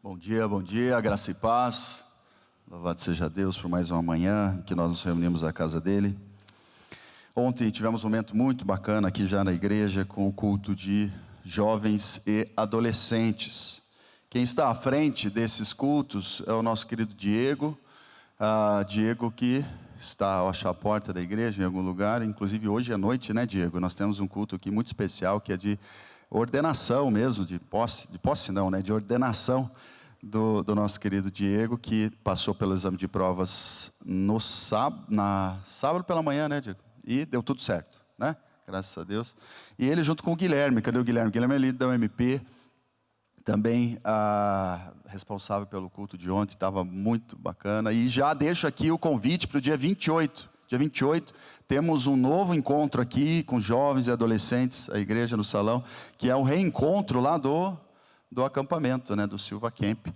Bom dia, graça e paz. Louvado seja Deus por mais uma manhã em que nós nos reunimos à casa dele. Ontem tivemos um momento muito bacana aqui já na igreja com o culto de jovens e adolescentes. Quem está à frente desses cultos é o nosso querido Diego. Diego que está, eu acho, à porta da igreja em algum lugar. Inclusive hoje à noite, né, Diego? Nós temos um culto aqui muito especial que é de ordenação mesmo, de posse não, né? De ordenação do nosso querido Diego, que passou pelo exame de provas no sábado pela manhã, né, Diego? E deu tudo certo, né? Graças a Deus. E ele junto com o Guilherme, cadê o Guilherme? O Guilherme é líder da UMP, também responsável pelo culto de ontem, estava muito bacana. E já deixo aqui o convite para o dia 28. Dia 28, temos um novo encontro aqui com jovens e adolescentes, a igreja no salão, que é um reencontro lá do acampamento, né, do Silva Camp.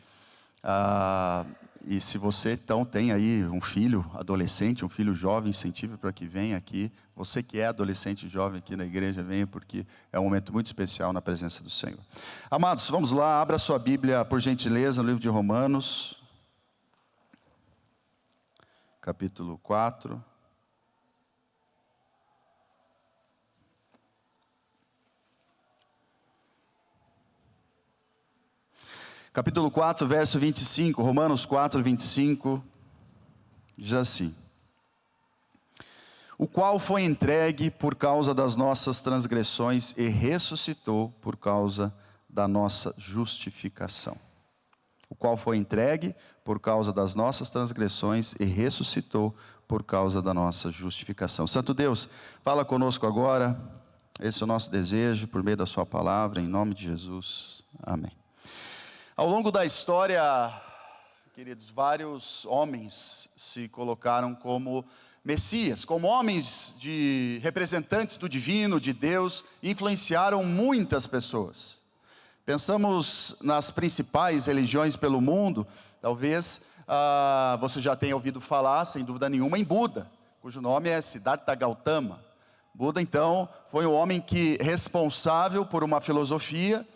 E se você então tem aí um filho adolescente, um filho jovem, incentive para que venha aqui. Você que é adolescente e jovem aqui na igreja, venha, porque é um momento muito especial na presença do Senhor. Amados, vamos lá, abra sua Bíblia, por gentileza, no livro de Romanos, capítulo 4. Capítulo 4, verso 25, Romanos 4, 25, diz assim: o qual foi entregue por causa das nossas transgressões e ressuscitou por causa da nossa justificação. O qual foi entregue por causa das nossas transgressões e ressuscitou por causa da nossa justificação. Santo Deus, fala conosco agora, esse é o nosso desejo, por meio da sua palavra, em nome de Jesus, amém. Ao longo da história, queridos, vários homens se colocaram como Messias, como homens de representantes do divino, de Deus, influenciaram muitas pessoas. Pensamos nas principais religiões pelo mundo, talvez você já tenha ouvido falar, sem dúvida nenhuma, em Buda, cujo nome é Siddhartha Gautama. Buda, então, foi um homem responsável por uma filosofia,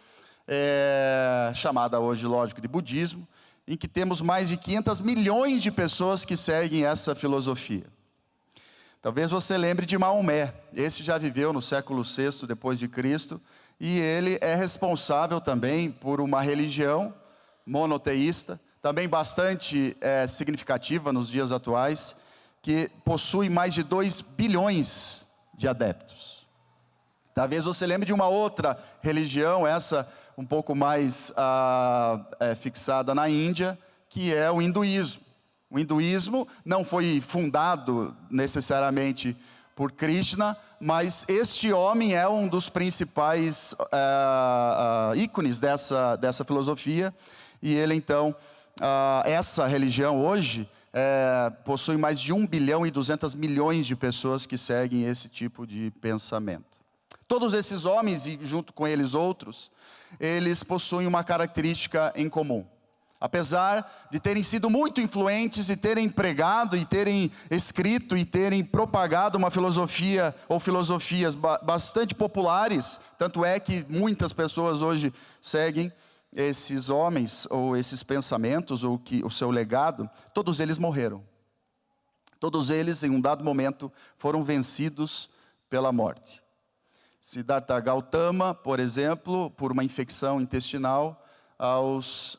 chamada hoje, lógico, de budismo, em que temos mais de 500 milhões de pessoas que seguem essa filosofia. Talvez você lembre de Maomé. Esse já viveu no século VI depois de Cristo, e ele é responsável também por uma religião monoteísta, também bastante significativa nos dias atuais, que possui mais de 2 bilhões de adeptos. Talvez você lembre de uma outra religião, essa um pouco mais fixada na Índia, que é o hinduísmo. O hinduísmo não foi fundado necessariamente por Krishna, mas este homem é um dos principais ícones dessa filosofia, e ele então, essa religião hoje possui mais de 1 bilhão e 200 milhões de pessoas que seguem esse tipo de pensamento. Todos esses homens, e junto com eles outros, eles possuem uma característica em comum. Apesar de terem sido muito influentes e terem pregado, e terem escrito, e terem propagado uma filosofia, ou filosofias bastante populares, tanto é que muitas pessoas hoje seguem esses homens, ou esses pensamentos, ou o seu legado, todos eles morreram. Todos eles, em um dado momento, foram vencidos pela morte. Siddhartha Gautama, por exemplo, por uma infecção intestinal aos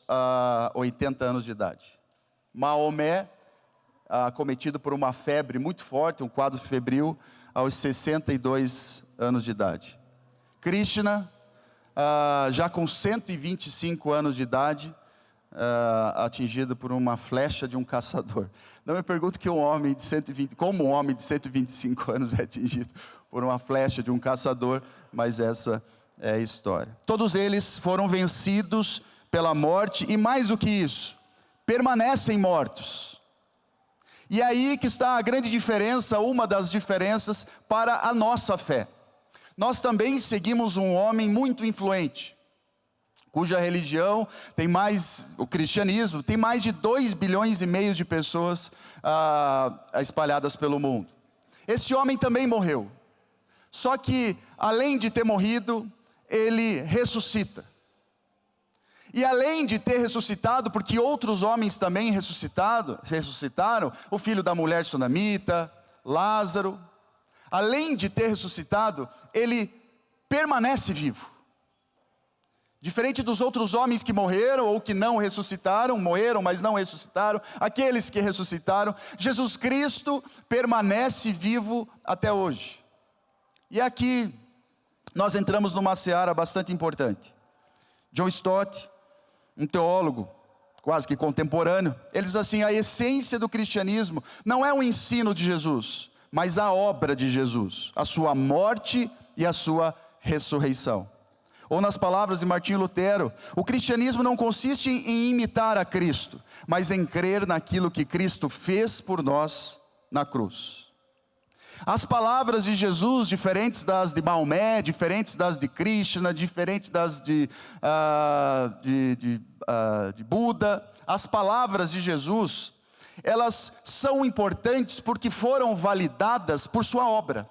80 anos de idade. Maomé, acometido por uma febre muito forte, um quadro febril, aos 62 anos de idade. Krishna, já com 125 anos de idade, atingido por uma flecha de um caçador. Não me pergunto como um homem de 125 anos é atingido por uma flecha de um caçador, mas essa é a história. Todos eles foram vencidos pela morte, e mais do que isso, permanecem mortos. E aí que está a grande diferença, uma das diferenças para a nossa fé. Nós também seguimos um homem muito influente, cuja religião tem o cristianismo, tem mais de 2 bilhões e meio de pessoas espalhadas pelo mundo. Esse homem também morreu. Só que, além de ter morrido, ele ressuscita. E além de ter ressuscitado, porque outros homens também ressuscitaram, o filho da mulher sunamita, Lázaro, além de ter ressuscitado, ele permanece vivo. Diferente dos outros homens que morreram ou que não ressuscitaram, morreram, mas não ressuscitaram, aqueles que ressuscitaram, Jesus Cristo permanece vivo até hoje. E aqui nós entramos numa seara bastante importante. John Stott, um teólogo quase que contemporâneo, ele diz assim: a essência do cristianismo não é o ensino de Jesus, mas a obra de Jesus, a sua morte e a sua ressurreição. Ou nas palavras de Martinho Lutero, o cristianismo não consiste em imitar a Cristo, mas em crer naquilo que Cristo fez por nós na cruz. As palavras de Jesus, diferentes das de Maomé, diferentes das de Krishna, diferentes das de Buda, as palavras de Jesus, elas são importantes porque foram validadas por sua obra.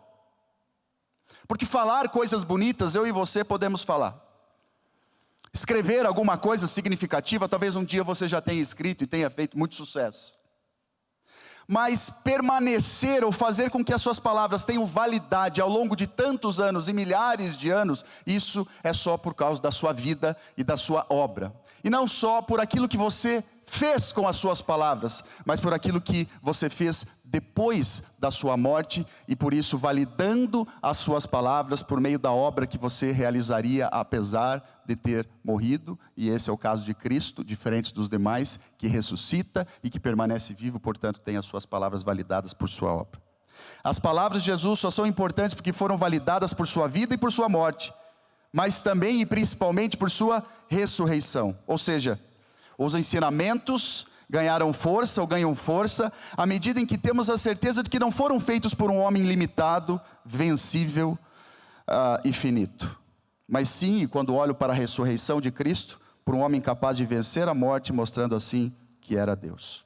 Porque falar coisas bonitas, eu e você podemos falar. Escrever alguma coisa significativa, talvez um dia você já tenha escrito e tenha feito muito sucesso. Mas permanecer ou fazer com que as suas palavras tenham validade ao longo de tantos anos e milhares de anos, isso é só por causa da sua vida e da sua obra. E não só por aquilo que você fez com as suas palavras, mas por aquilo que você fez depois da sua morte, e por isso validando as suas palavras por meio da obra que você realizaria apesar de ter morrido. E esse é o caso de Cristo, diferente dos demais, que ressuscita e que permanece vivo, portanto tem as suas palavras validadas por sua obra. As palavras de Jesus só são importantes porque foram validadas por sua vida e por sua morte, mas também e principalmente por sua ressurreição. Ou seja, os ensinamentos ganharam força ou ganham força à medida em que temos a certeza de que não foram feitos por um homem limitado, vencível e finito, mas sim, e quando olho para a ressurreição de Cristo, por um homem capaz de vencer a morte, mostrando assim que era Deus.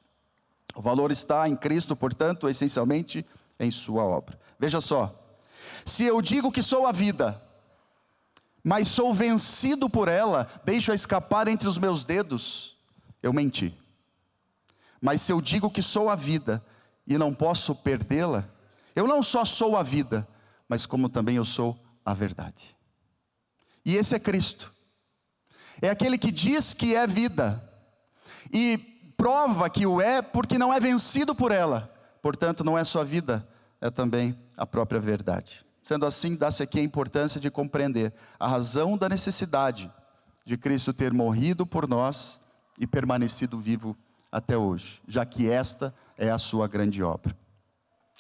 O valor está em Cristo, portanto, essencialmente em sua obra. Veja só, se eu digo que sou a vida, mas sou vencido por ela, deixo-a escapar entre os meus dedos, eu menti. Mas se eu digo que sou a vida e não posso perdê-la, eu não só sou a vida, mas como também eu sou a verdade. E esse é Cristo. É aquele que diz que é vida e prova que o é porque não é vencido por ela. Portanto, não é só vida, é também a própria verdade. Sendo assim, dá-se aqui a importância de compreender a razão da necessidade de Cristo ter morrido por nós e permanecido vivo até hoje, já que esta é a sua grande obra.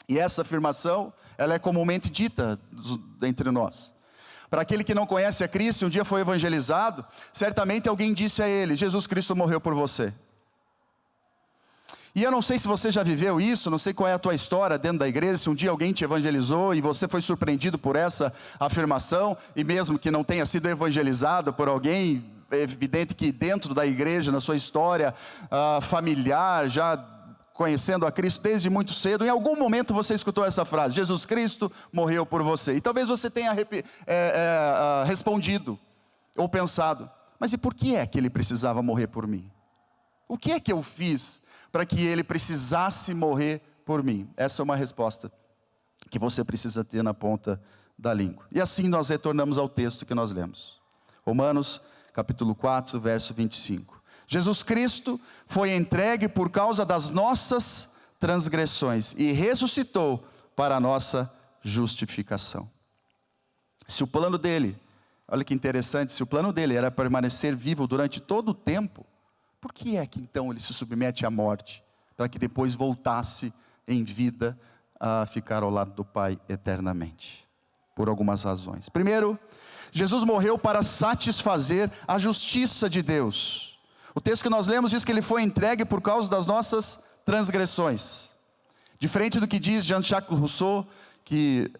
E essa afirmação, ela é comumente dita entre nós. Para aquele que não conhece a Cristo, um dia foi evangelizado, certamente alguém disse a ele: Jesus Cristo morreu por você. E eu não sei se você já viveu isso, não sei qual é a tua história dentro da igreja, se um dia alguém te evangelizou e você foi surpreendido por essa afirmação, e mesmo que não tenha sido evangelizado por alguém, é evidente que dentro da igreja, na sua história familiar, já conhecendo a Cristo desde muito cedo, em algum momento você escutou essa frase: Jesus Cristo morreu por você. E talvez você tenha respondido ou pensado: mas e por que é que ele precisava morrer por mim? O que é que eu fiz para que ele precisasse morrer por mim? Essa é uma resposta que você precisa ter na ponta da língua. E assim nós retornamos ao texto que nós lemos. Romanos capítulo 4, verso 25. Jesus Cristo foi entregue por causa das nossas transgressões e ressuscitou para a nossa justificação. Se o plano dele, olha que interessante, se o plano dele era permanecer vivo durante todo o tempo, por que é que então ele se submete à morte, para que depois voltasse em vida a ficar ao lado do Pai eternamente? Por algumas razões. Primeiro, Jesus morreu para satisfazer a justiça de Deus. O texto que nós lemos diz que ele foi entregue por causa das nossas transgressões. Diferente do que diz Jean-Jacques Rousseau, que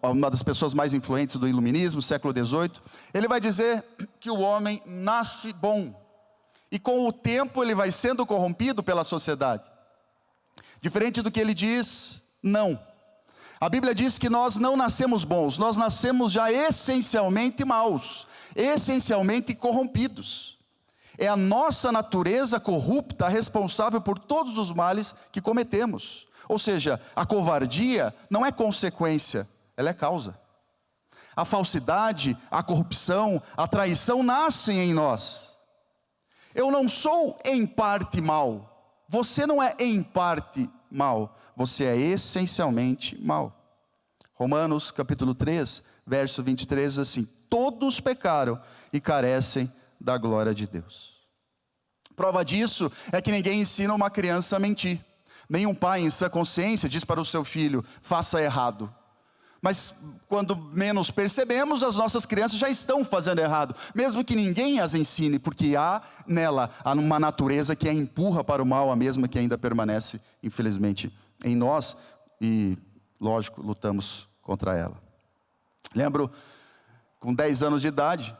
uma das pessoas mais influentes do iluminismo, século XVIII, ele vai dizer que o homem nasce bom, e com o tempo ele vai sendo corrompido pela sociedade. Diferente do que ele diz, não. A Bíblia diz que nós não nascemos bons, nós nascemos já essencialmente maus, essencialmente corrompidos. É a nossa natureza corrupta responsável por todos os males que cometemos. Ou seja, a covardia não é consequência, ela é causa. A falsidade, a corrupção, a traição nascem em nós. Eu não sou em parte mal, você não é em parte mal, você é essencialmente mal. Romanos capítulo 3, verso 23 diz assim: todos pecaram e carecem da glória de Deus. Prova disso é que ninguém ensina uma criança a mentir. Nenhum pai em sua consciência diz para o seu filho: faça errado. Mas quando menos percebemos, as nossas crianças já estão fazendo errado, mesmo que ninguém as ensine, porque há nela uma natureza que a empurra para o mal, a mesma que ainda permanece, infelizmente, em nós, e, lógico, lutamos contra ela. Lembro, com 10 anos de idade,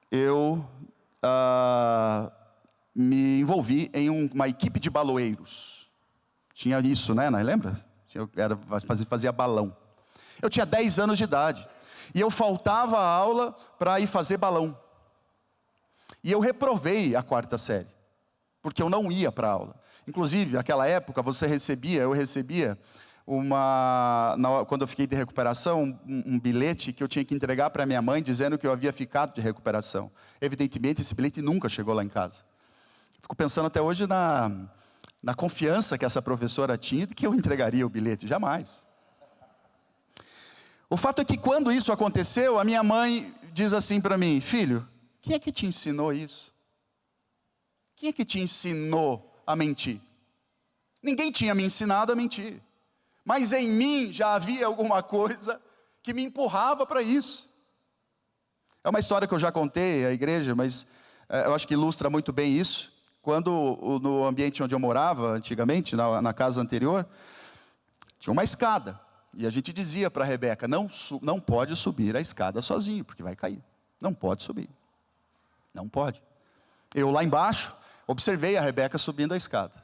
eu me envolvi em uma equipe de baloeiros. Tinha isso, né? Lembra? Fazia balão. Eu tinha 10 anos de idade, e eu faltava a aula para ir fazer balão. E eu reprovei a 4ª série, porque eu não ia para a aula. Inclusive, naquela época, eu recebia quando eu fiquei de recuperação, um bilhete que eu tinha que entregar para minha mãe, dizendo que eu havia ficado de recuperação. Evidentemente, esse bilhete nunca chegou lá em casa. Fico pensando até hoje na confiança que essa professora tinha de que eu entregaria o bilhete. Jamais. O fato é que quando isso aconteceu, a minha mãe diz assim para mim: filho, quem é que te ensinou isso? Quem é que te ensinou a mentir? Ninguém tinha me ensinado a mentir, mas em mim já havia alguma coisa que me empurrava para isso. É uma história que eu já contei à igreja, mas eu acho que ilustra muito bem isso. Quando no ambiente onde eu morava antigamente, na casa anterior, tinha uma escada. E a gente dizia para a Rebeca: não pode subir a escada sozinho, porque vai cair. Não pode subir. Não pode. Eu lá embaixo, observei a Rebeca subindo a escada,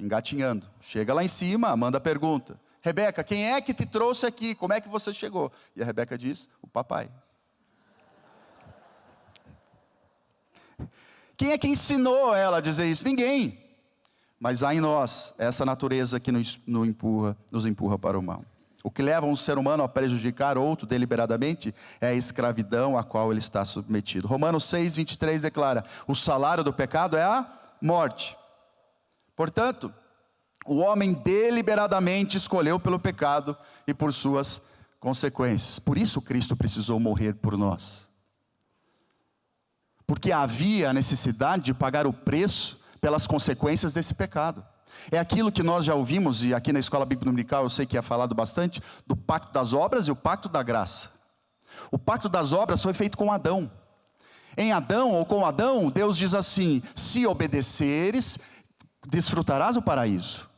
engatinhando. Chega lá em cima, manda a pergunta: Rebeca, quem é que te trouxe aqui? Como é que você chegou? E a Rebeca diz: o papai. Quem é que ensinou ela a dizer isso? Ninguém. Mas há em nós essa natureza que nos empurra para o mal. O que leva um ser humano a prejudicar outro deliberadamente é a escravidão a qual ele está submetido. Romanos 6, 23 declara: o salário do pecado é a morte. Portanto, o homem deliberadamente escolheu pelo pecado e por suas consequências. Por isso Cristo precisou morrer por nós. Porque havia a necessidade de pagar o preço pelas consequências desse pecado. É aquilo que nós já ouvimos, e aqui na Escola Bíblica Dominical eu sei que é falado bastante, do pacto das obras e o pacto da graça. O pacto das obras foi feito com Adão. Em Adão, ou com Adão, Deus diz assim: se obedeceres, desfrutarás o paraíso.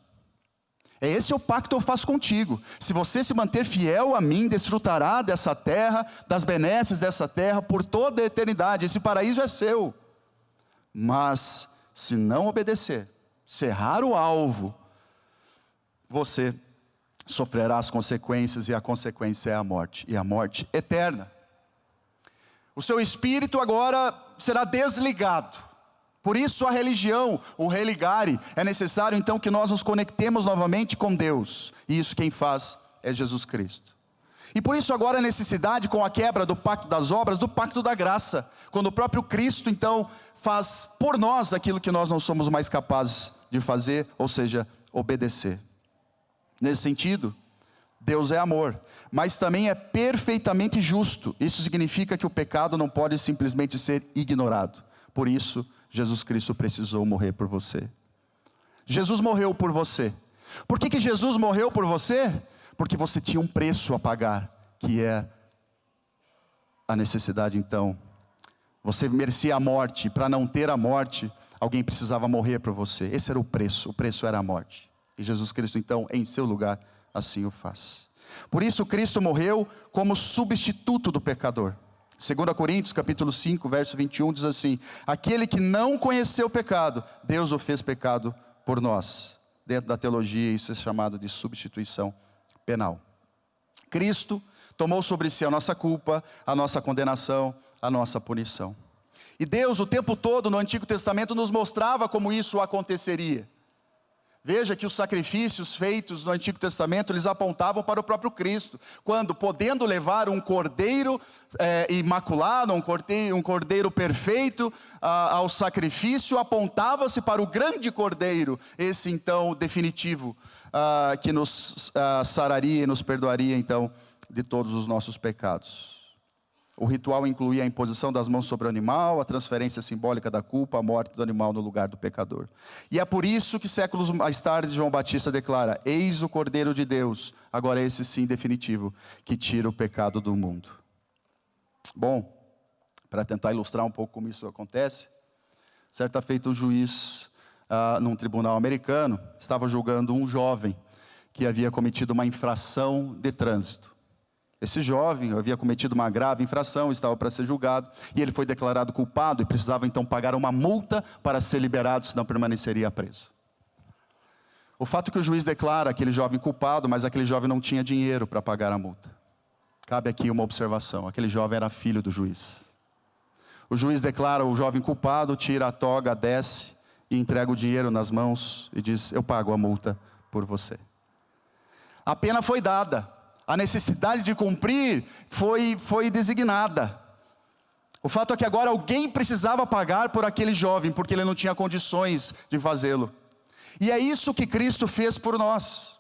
É esse o pacto que eu faço contigo. Se você se manter fiel a mim, desfrutará dessa terra, das benesses dessa terra, por toda a eternidade. Esse paraíso é seu. Mas se não obedecer, se errar o alvo, você sofrerá as consequências, e a consequência é a morte, e a morte eterna. O seu espírito agora será desligado. Por isso a religião, o religare, é necessário então que nós nos conectemos novamente com Deus, e isso quem faz é Jesus Cristo. E por isso agora a necessidade, com a quebra do pacto das obras, do pacto da graça, quando o próprio Cristo então faz por nós aquilo que nós não somos mais capazes de fazer, ou seja, obedecer. Nesse sentido, Deus é amor, mas também é perfeitamente justo. Isso significa que o pecado não pode simplesmente ser ignorado. Por isso, Jesus Cristo precisou morrer por você. Jesus morreu por você. Por que Jesus morreu por você? Porque você tinha um preço a pagar, que é a necessidade então. Você merecia a morte. Para não ter a morte, alguém precisava morrer por você. Esse era o preço era a morte. E Jesus Cristo então, em seu lugar, assim o faz. Por isso Cristo morreu como substituto do pecador. 2 Coríntios capítulo 5, verso 21 diz assim: aquele que não conheceu o pecado, Deus o fez pecado por nós. Dentro da teologia isso é chamado de substituição penal. Cristo tomou sobre si a nossa culpa, a nossa condenação, a nossa punição. E Deus o tempo todo no Antigo Testamento nos mostrava como isso aconteceria. Veja que os sacrifícios feitos no Antigo Testamento, eles apontavam para o próprio Cristo. Quando, podendo levar um cordeiro imaculado, um cordeiro perfeito ao sacrifício, apontava-se para o grande cordeiro, esse então definitivo, que nos sararia e nos perdoaria então de todos os nossos pecados. O ritual incluía a imposição das mãos sobre o animal, a transferência simbólica da culpa, a morte do animal no lugar do pecador. E é por isso que séculos mais tarde João Batista declara: eis o Cordeiro de Deus, agora esse sim definitivo, que tira o pecado do mundo. Bom, para tentar ilustrar um pouco como isso acontece, certa feita o juiz, num tribunal americano, estava julgando um jovem que havia cometido uma infração de trânsito. Esse jovem havia cometido uma grave infração, estava para ser julgado, e ele foi declarado culpado e precisava então pagar uma multa para ser liberado, senão permaneceria preso. O fato é que o juiz declara aquele jovem culpado, mas aquele jovem não tinha dinheiro para pagar a multa. Cabe aqui uma observação: aquele jovem era filho do juiz. O juiz declara o jovem culpado, tira a toga, desce e entrega o dinheiro nas mãos e diz: eu pago a multa por você. A pena foi dada. A necessidade de cumprir foi designada. O fato é que agora alguém precisava pagar por aquele jovem, porque ele não tinha condições de fazê-lo. E é isso que Cristo fez por nós.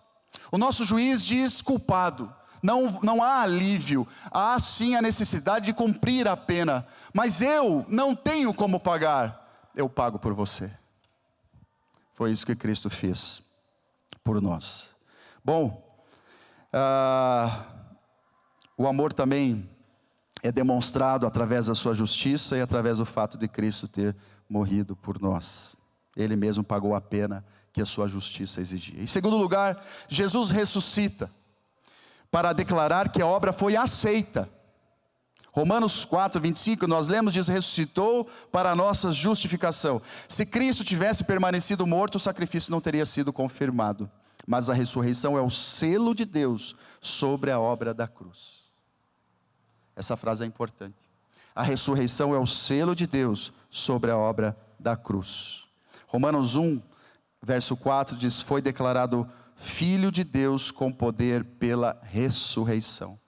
O nosso juiz diz culpado. Não há alívio, há sim a necessidade de cumprir a pena. Mas eu não tenho como pagar, eu pago por você. Foi isso que Cristo fez por nós. Bom, o amor também é demonstrado através da sua justiça e através do fato de Cristo ter morrido por nós. Ele mesmo pagou a pena que a sua justiça exigia. Em segundo lugar, Jesus ressuscita para declarar que a obra foi aceita. Romanos 4, 25, nós lemos, diz: ressuscitou para a nossa justificação. Se Cristo tivesse permanecido morto, o sacrifício não teria sido confirmado. Mas a ressurreição é o selo de Deus sobre a obra da cruz. Essa frase é importante. A ressurreição é o selo de Deus sobre a obra da cruz. Romanos 1, verso 4 diz: foi declarado Filho de Deus com poder pela ressurreição.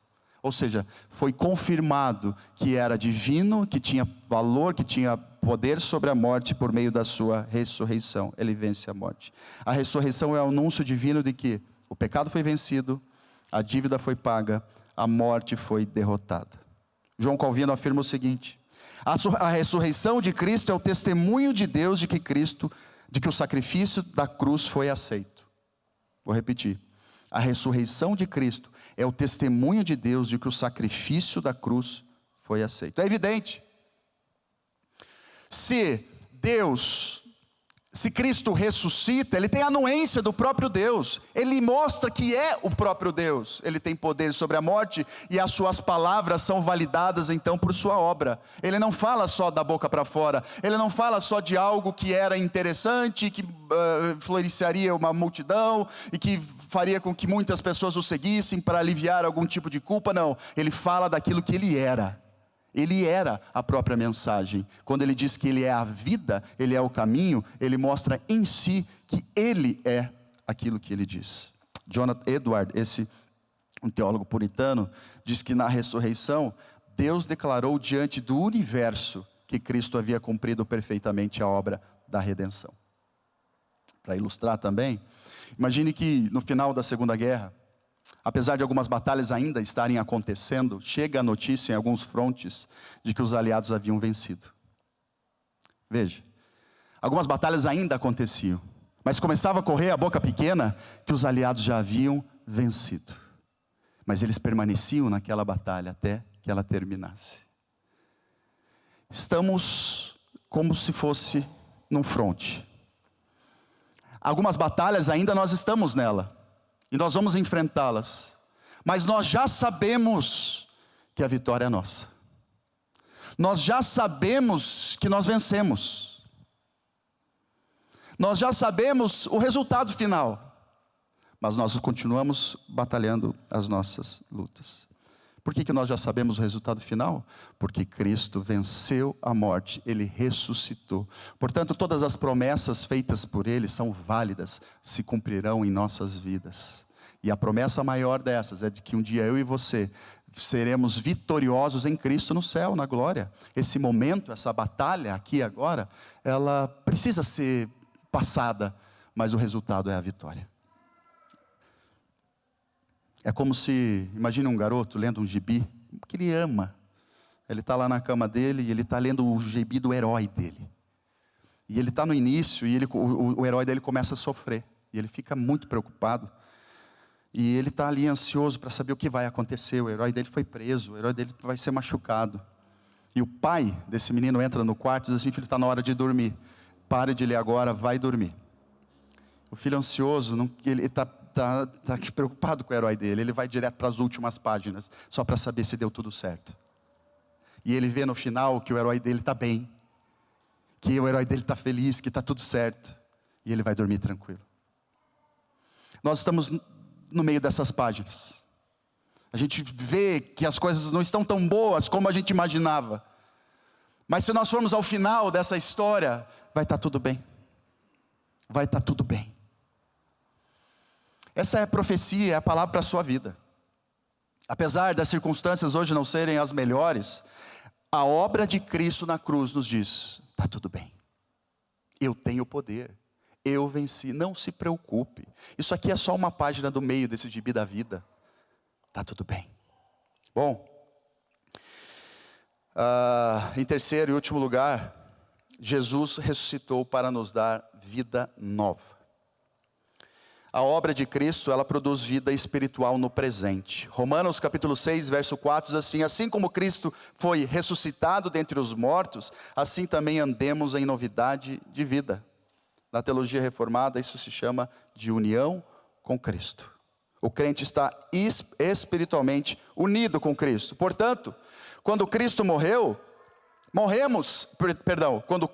Ou seja, foi confirmado que era divino, que tinha valor, que tinha poder sobre a morte por meio da sua ressurreição. Ele vence a morte. A ressurreição é o anúncio divino de que o pecado foi vencido, a dívida foi paga, a morte foi derrotada. João Calvino afirma o seguinte: a ressurreição de Cristo é o testemunho de Deus de que o sacrifício da cruz foi aceito. Vou repetir. A ressurreição de Cristo é o testemunho de Deus de que o sacrifício da cruz foi aceito. É evidente. Se Cristo ressuscita, Ele tem a anuência do próprio Deus. Ele mostra que é o próprio Deus. Ele tem poder sobre a morte e as suas palavras são validadas então por sua obra. Ele não fala só da boca para fora. Ele não fala só de algo que era interessante, que floriciaria uma multidão e que faria com que muitas pessoas o seguissem para aliviar algum tipo de culpa. Não, Ele fala daquilo que Ele era. Ele era a própria mensagem. Quando Ele diz que Ele é a vida, Ele é o caminho, Ele mostra em si que Ele é aquilo que Ele diz. Jonathan Edwards, um teólogo puritano, diz que na ressurreição, Deus declarou diante do universo que Cristo havia cumprido perfeitamente a obra da redenção. Para ilustrar também, imagine que no final da Segunda Guerra, apesar de algumas batalhas ainda estarem acontecendo, chega a notícia em alguns frontes de que os aliados haviam vencido. Veja, algumas batalhas ainda aconteciam, mas começava a correr a boca pequena que os aliados já haviam vencido. Mas eles permaneciam naquela batalha até que ela terminasse. Estamos como se fosse num fronte. Algumas batalhas ainda nós estamos nela. E nós vamos enfrentá-las. Mas nós já sabemos que a vitória é nossa. Nós já sabemos que nós vencemos. Nós já sabemos o resultado final. Mas nós continuamos batalhando as nossas lutas. Por que nós já sabemos o resultado final? Porque Cristo venceu a morte, Ele ressuscitou. Portanto, todas as promessas feitas por Ele são válidas, se cumprirão em nossas vidas. E a promessa maior dessas é de que um dia eu e você seremos vitoriosos em Cristo no céu, na glória. Esse momento, essa batalha aqui agora, ela precisa ser passada, mas o resultado é a vitória. É como se, imagine um garoto lendo um gibi, que ele ama. Ele está lá na cama dele e ele está lendo o gibi do herói dele. E ele está no início e o herói dele começa a sofrer. E ele fica muito preocupado. E ele está ali ansioso para saber o que vai acontecer. O herói dele foi preso, o herói dele vai ser machucado. E o pai desse menino entra no quarto e diz assim: filho, está na hora de dormir. Pare de ler agora, vai dormir. O filho ansioso, ele está preocupado com o herói dele. Ele vai direto para as últimas páginas, só para saber se deu tudo certo. E ele vê no final que o herói dele está bem, que o herói dele está feliz, que está tudo certo. E ele vai dormir tranquilo. Nós estamos no meio dessas páginas. A gente vê que as coisas não estão tão boas como a gente imaginava. Mas se nós formos ao final dessa história, vai estar tudo bem. Vai estar tudo bem. Essa é a profecia, é a palavra para a sua vida. Apesar das circunstâncias hoje não serem as melhores, a obra de Cristo na cruz nos diz: está tudo bem. Eu tenho poder. Eu venci, não se preocupe. Isso aqui é só uma página do meio desse gibi da vida. Está tudo bem. Bom, em terceiro e último lugar, Jesus ressuscitou para nos dar vida nova. A obra de Cristo, ela produz vida espiritual no presente. Romanos capítulo 6, verso 4 diz assim: assim como Cristo foi ressuscitado dentre os mortos, assim também andemos em novidade de vida. Na teologia reformada, isso se chama de união com Cristo. O crente está espiritualmente unido com Cristo. Portanto, quando Cristo quando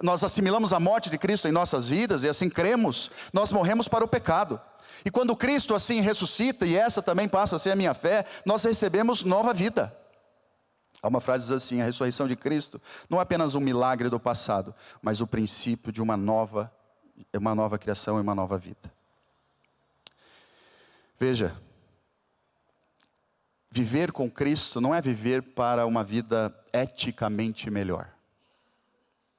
nós assimilamos a morte de Cristo em nossas vidas e assim cremos, nós morremos para o pecado. E quando Cristo assim ressuscita, e essa também passa a ser a minha fé, nós recebemos nova vida. Há uma frase assim: a ressurreição de Cristo não é apenas um milagre do passado, mas o princípio de uma nova criação e uma nova vida. Veja, viver com Cristo não é viver para uma vida eticamente melhor.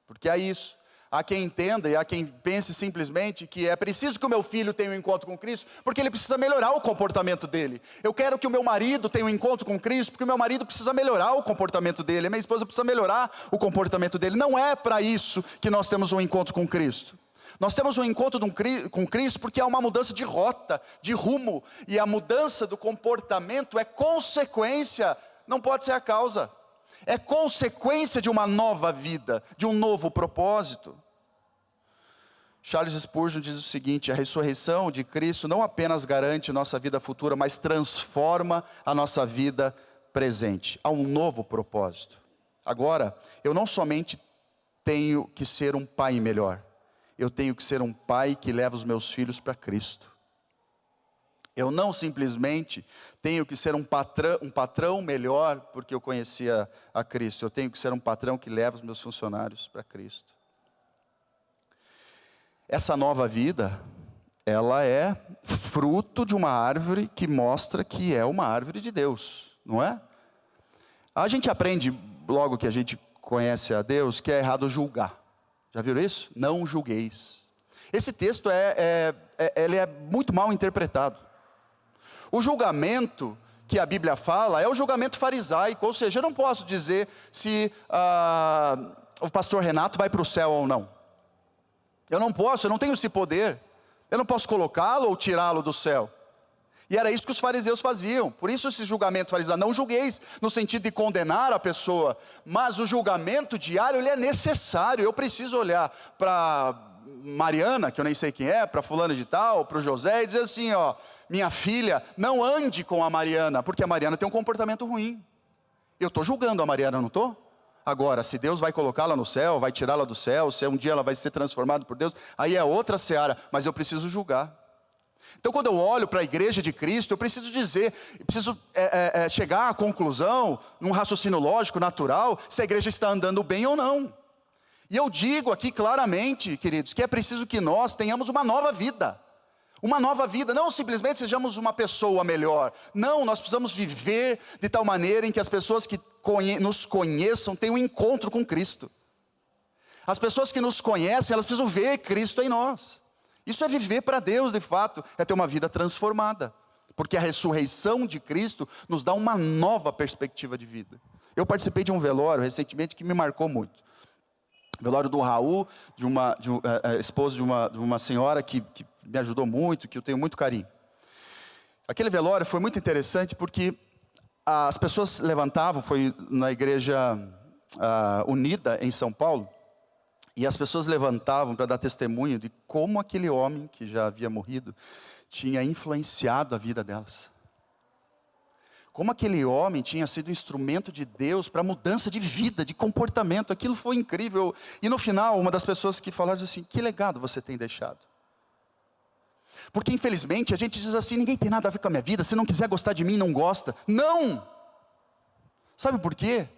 Porque há isso. Há quem entenda e há quem pense simplesmente que é preciso que o meu filho tenha um encontro com Cristo, porque ele precisa melhorar o comportamento dele. Eu quero que o meu marido tenha um encontro com Cristo, porque o meu marido precisa melhorar o comportamento dele. A minha esposa precisa melhorar o comportamento dele. Não é para isso que nós temos um encontro com Cristo. Nós temos um encontro com Cristo porque há uma mudança de rota, de rumo. E a mudança do comportamento é consequência, não pode ser a causa. É consequência de uma nova vida, de um novo propósito. Charles Spurgeon diz o seguinte: a ressurreição de Cristo não apenas garante nossa vida futura, mas transforma a nossa vida presente. Há um novo propósito. Agora, eu não somente tenho que ser um pai melhor, eu tenho que ser um pai que leva os meus filhos para Cristo. Eu não simplesmente tenho que ser um patrão melhor porque eu conhecia a Cristo. Eu tenho que ser um patrão que leva os meus funcionários para Cristo. Essa nova vida, ela é fruto de uma árvore que mostra que é uma árvore de Deus, não é? A gente aprende, logo que a gente conhece a Deus, que é errado julgar. Já viram isso? Não julgueis. Esse texto ele é muito mal interpretado. O julgamento que a Bíblia fala é o julgamento farisaico, ou seja, eu não posso dizer se o pastor Renato vai para o céu ou não. Eu não tenho esse poder. Eu não posso colocá-lo ou tirá-lo do céu. E era isso que os fariseus faziam. Por isso esse julgamento farisaico: não julgueis no sentido de condenar a pessoa, mas o julgamento diário ele é necessário. Eu preciso olhar para Mariana, que eu nem sei quem é, para fulano de tal, para o José, e dizer assim: ó, minha filha, não ande com a Mariana, porque a Mariana tem um comportamento ruim. Eu estou julgando a Mariana, não estou? Agora, se Deus vai colocá-la no céu, vai tirá-la do céu, se um dia ela vai ser transformada por Deus, aí é outra seara, mas eu preciso julgar. Então, quando eu olho para a igreja de Cristo, eu preciso dizer, eu preciso chegar à conclusão, num raciocínio lógico, natural, se a igreja está andando bem ou não. E eu digo aqui claramente, queridos, que é preciso que nós tenhamos uma nova vida. Uma nova vida, não simplesmente sejamos uma pessoa melhor. Não, nós precisamos viver de tal maneira em que as pessoas que nos conheçam tenham um encontro com Cristo. As pessoas que nos conhecem, elas precisam ver Cristo em nós. Isso é viver para Deus, de fato, é ter uma vida transformada. Porque a ressurreição de Cristo nos dá uma nova perspectiva de vida. Eu participei de um velório recentemente que me marcou muito. Velório do Raul, esposo de uma senhora que me ajudou muito, que eu tenho muito carinho. Aquele velório foi muito interessante porque as pessoas levantavam, foi na igreja unida em São Paulo, e as pessoas levantavam para dar testemunho de como aquele homem que já havia morrido tinha influenciado a vida delas. Como aquele homem tinha sido instrumento de Deus para mudança de vida, de comportamento. Aquilo foi incrível. E no final, uma das pessoas que falaram assim: que legado você tem deixado? Porque infelizmente a gente diz assim: ninguém tem nada a ver com a minha vida, se não quiser gostar de mim, não gosta. Não! Sabe por quê?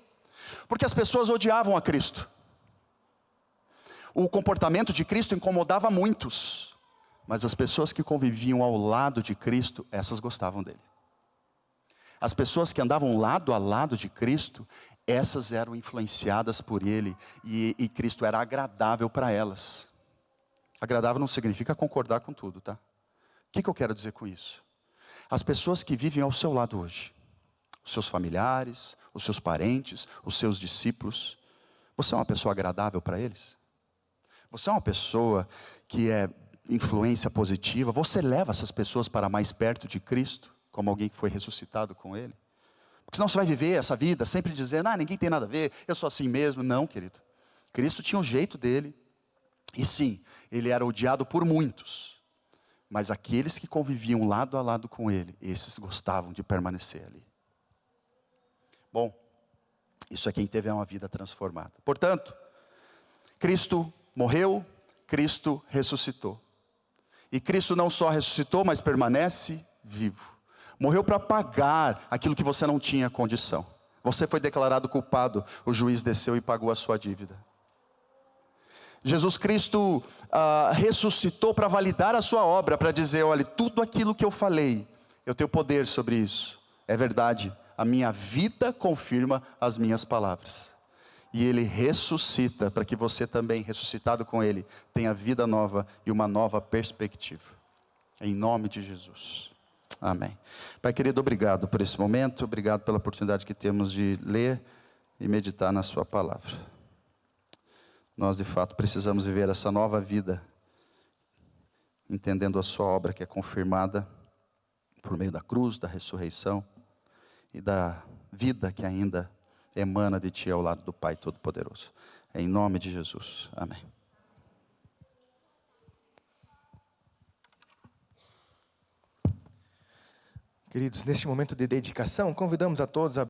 Porque as pessoas odiavam a Cristo. O comportamento de Cristo incomodava muitos, mas as pessoas que conviviam ao lado de Cristo, essas gostavam dele. As pessoas que andavam lado a lado de Cristo, essas eram influenciadas por ele, e Cristo era agradável para elas. Agradável não significa concordar com tudo, tá? O que eu quero dizer com isso? As pessoas que vivem ao seu lado hoje, os seus familiares, os seus parentes, os seus discípulos, você é uma pessoa agradável para eles? Você é uma pessoa que é influência positiva? Você leva essas pessoas para mais perto de Cristo, como alguém que foi ressuscitado com Ele? Porque senão você vai viver essa vida sempre dizendo: ninguém tem nada a ver, eu sou assim mesmo. Não, querido. Cristo tinha o jeito dele. E sim, ele era odiado por muitos. Mas aqueles que conviviam lado a lado com ele, esses gostavam de permanecer ali. Bom, isso é quem teve uma vida transformada. Portanto, Cristo morreu, Cristo ressuscitou. E Cristo não só ressuscitou, mas permanece vivo. Morreu para pagar aquilo que você não tinha condição. Você foi declarado culpado, o juiz desceu e pagou a sua dívida. Jesus Cristo ressuscitou para validar a sua obra, para dizer: olha, tudo aquilo que eu falei, eu tenho poder sobre isso. É verdade, a minha vida confirma as minhas palavras. E Ele ressuscita para que você também, ressuscitado com Ele, tenha vida nova e uma nova perspectiva. Em nome de Jesus. Amém. Pai querido, obrigado por esse momento. Obrigado pela oportunidade que temos de ler e meditar na sua palavra. Nós de fato precisamos viver essa nova vida, entendendo a sua obra que é confirmada por meio da cruz, da ressurreição e da vida que ainda emana de Ti ao lado do Pai Todo-Poderoso. Em nome de Jesus. Amém. Queridos, neste momento de dedicação, convidamos a todos a